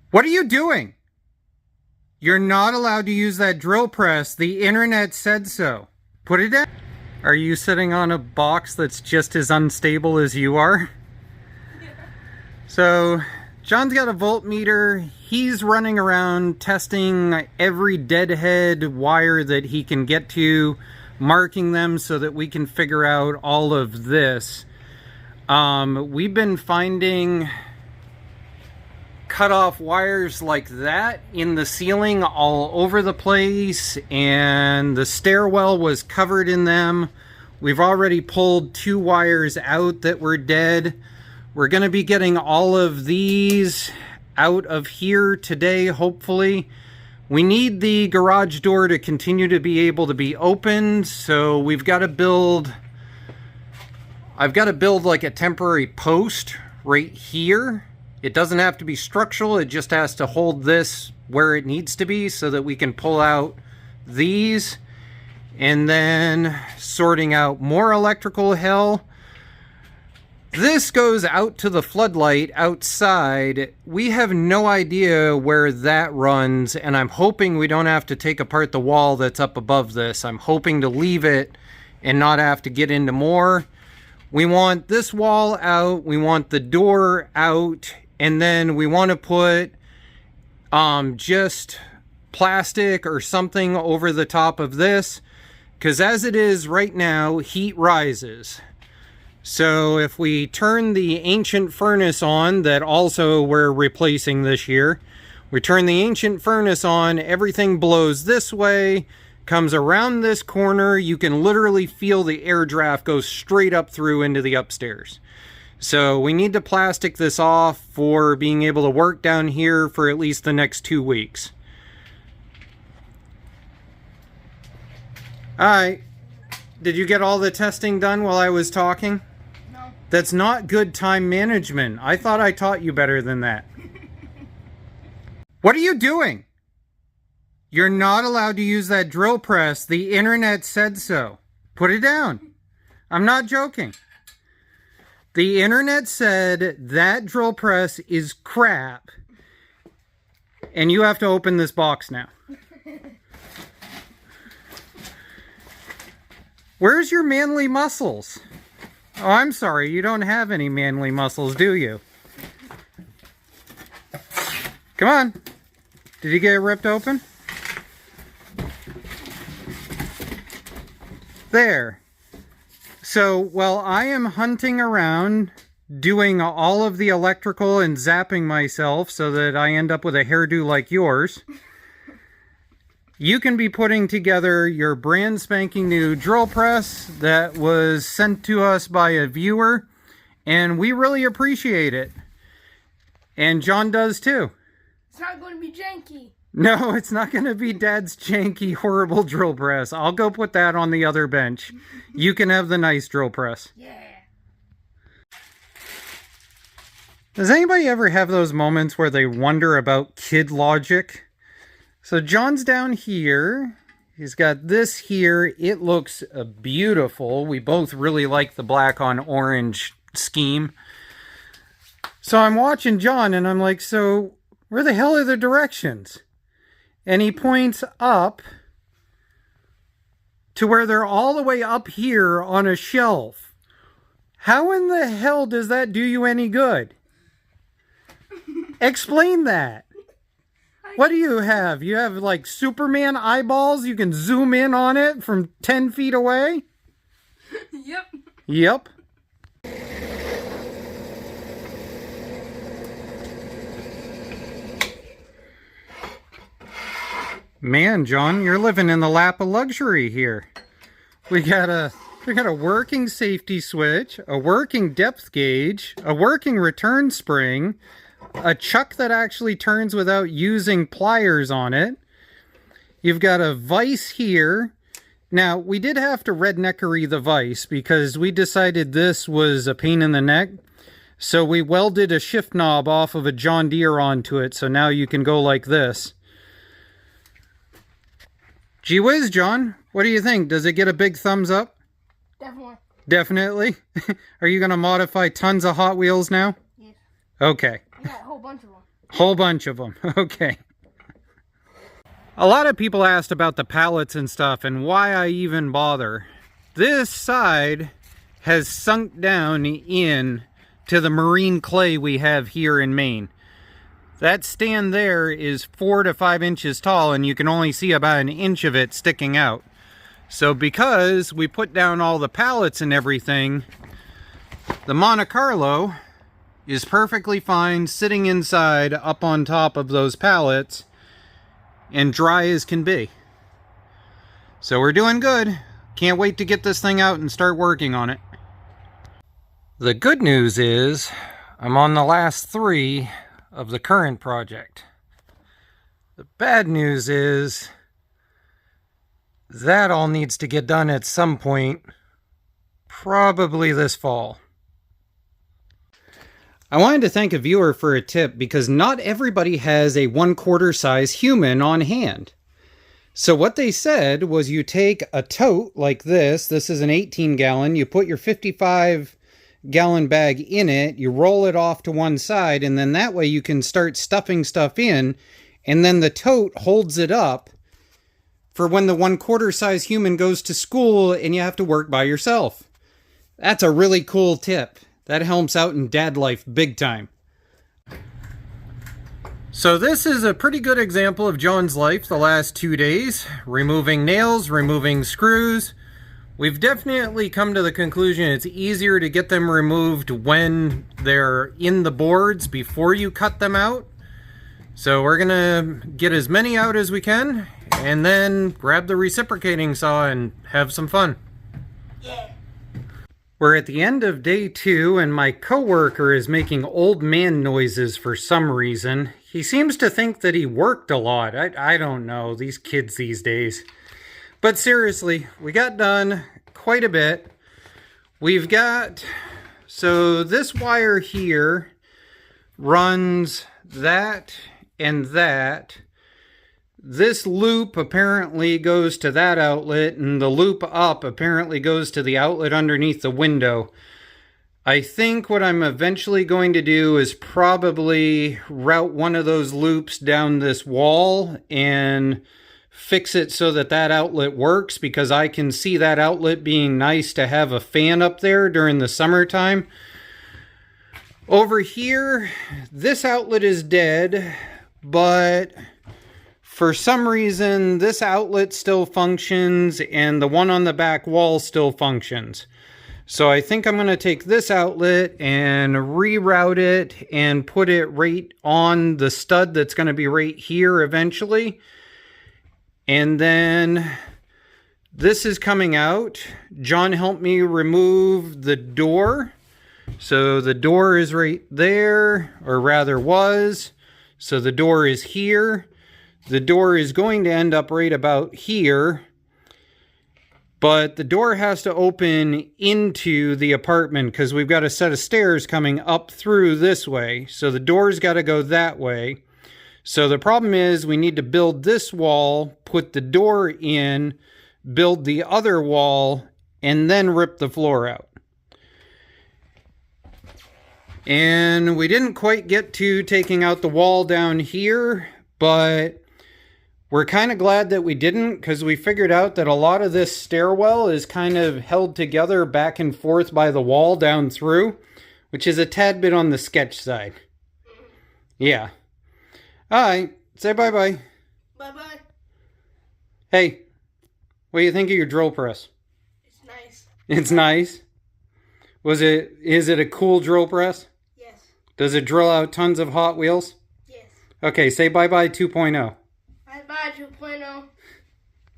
What are you doing? You're not allowed to use that drill press. The internet said so. Put it down. Are you sitting on a box that's just as unstable as you are? Yeah. So, John's got a voltmeter. He's running around testing every deadhead wire that he can get to, marking them so that we can figure out all of this. We've been finding cut off wires like that in the ceiling all over the place, and the stairwell was covered in them. We've already pulled 2 wires out that were dead. We're going to be getting all of these out of here today, hopefully. We need the garage door to continue to be able to be opened, so we've got to build... I've got to build like a temporary post right here. It doesn't have to be structural, it just has to hold this where it needs to be so that we can pull out these. And then sorting out more electrical hell. This goes out to the floodlight outside. We have no idea where that runs, and I'm hoping we don't have to take apart the wall that's up above this. I'm hoping to leave it and not have to get into more. We want this wall out, we want the door out, and then we want to put just plastic or something over the top of this, because as it is right now, heat rises. So if we turn the ancient furnace on, that also we're replacing this year, we turn the ancient furnace on, everything blows this way, comes around this corner, you can literally feel the air draft go straight up through into the upstairs. So we need to plastic this off for being able to work down here for at least the next 2 weeks. Alright, did you get all the testing done while I was talking? No. That's not good time management. I thought I taught you better than that. What are you doing? You're not allowed to use that drill press. The internet said so. Put it down. I'm not joking. The internet said that drill press is crap. And you have to open this box now. Where's your manly muscles? Oh, I'm sorry. You don't have any manly muscles, do you? Come on. Did you get it ripped open? There. So, while I am hunting around, doing all of the electrical and zapping myself so that I end up with a hairdo like yours, you can be putting together your brand spanking new drill press that was sent to us by a viewer, and we really appreciate it. And John does too. It's not going to be janky. No, it's not going to be Dad's janky, horrible drill press. I'll go put that on the other bench. You can have the nice drill press. Yeah. Does anybody ever have those moments where they wonder about kid logic? So John's down here. He's got this here. It looks beautiful. We both really like the black on orange scheme. So I'm watching John and I'm like, so where the hell are the directions? And he points up to where they're all the way up here on a shelf. How in the hell does that do you any good? Explain that. What do you have? You have like Superman eyeballs? You can zoom in on it from 10 feet away? Yep. Yep. Man, John, you're living in the lap of luxury here. We got a working safety switch, a working depth gauge, a working return spring, a chuck that actually turns without using pliers on it. You've got a vise here. Now, we did have to redneckery the vise because we decided this was a pain in the neck. So we welded a shift knob off of a John Deere onto it, so now you can go like this. Gee whiz, John, what do you think? Does it get a big thumbs up? Definitely. Definitely? Are you going to modify tons of Hot Wheels now? Yes. Okay. I got a whole bunch of them. Whole bunch of them. Okay. A lot of people asked about the pallets and stuff and why I even bother. This side has sunk down in to the marine clay we have here in Maine. That stand there is 4 to 5 inches tall, and you can only see about an inch of it sticking out. So because we put down all the pallets and everything, the Monte Carlo is perfectly fine sitting inside up on top of those pallets and dry as can be. So we're doing good. Can't wait to get this thing out and start working on it. The good news is I'm on the last 3 of the current project. The bad news is that all needs to get done at some point, probably this fall. I wanted to thank a viewer for a tip because not everybody has a 1/4 size human on hand. So what they said was you take a tote like this is an 18 gallon, you put your 55 gallon bag in it, you roll it off to one side, and then that way you can start stuffing stuff in, and then the tote holds it up for when the 1/4 size human goes to school and you have to work by yourself. That's a really cool tip. That helps out in dad life big time. So this is a pretty good example of John's life the last 2 days. Removing nails, removing screws. We've definitely come to the conclusion it's easier to get them removed when they're in the boards before you cut them out. So we're gonna get as many out as we can and then grab the reciprocating saw and have some fun. Yeah. We're at the end of day 2 and my coworker is making old man noises for some reason. He seems to think that he worked a lot. I don't know, these kids these days. But seriously, we got done quite a bit. We've got, so this wire here runs that and that. This loop apparently goes to that outlet, and the loop up apparently goes to the outlet underneath the window. I think what I'm eventually going to do is probably route one of those loops down this wall and fix it so that that outlet works, because I can see that outlet being nice to have a fan up there during the summertime. Over here, this outlet is dead, but for some reason, this outlet still functions and the one on the back wall still functions. So I think I'm going to take this outlet and reroute it and put it right on the stud that's going to be right here eventually. And then this is coming out. John helped me remove the door. So the door is right there, or rather was. So the door is here. The door is going to end up right about here, but the door has to open into the apartment because we've got a set of stairs coming up through this way. So the door's got to go that way. So the problem is we need to build this wall, put the door in, build the other wall, and then rip the floor out. And we didn't quite get to taking out the wall down here, but we're kind of glad that we didn't, because we figured out that a lot of this stairwell is kind of held together back and forth by the wall down through, which is a tad bit on the sketch side. Yeah. All right. Say bye-bye. Bye-bye. Hey, what do you think of your drill press? It's nice. It's nice? Is it a cool drill press? Yes. Does it drill out tons of Hot Wheels? Yes. Okay, say bye-bye 2.0. Bye-bye 2.0.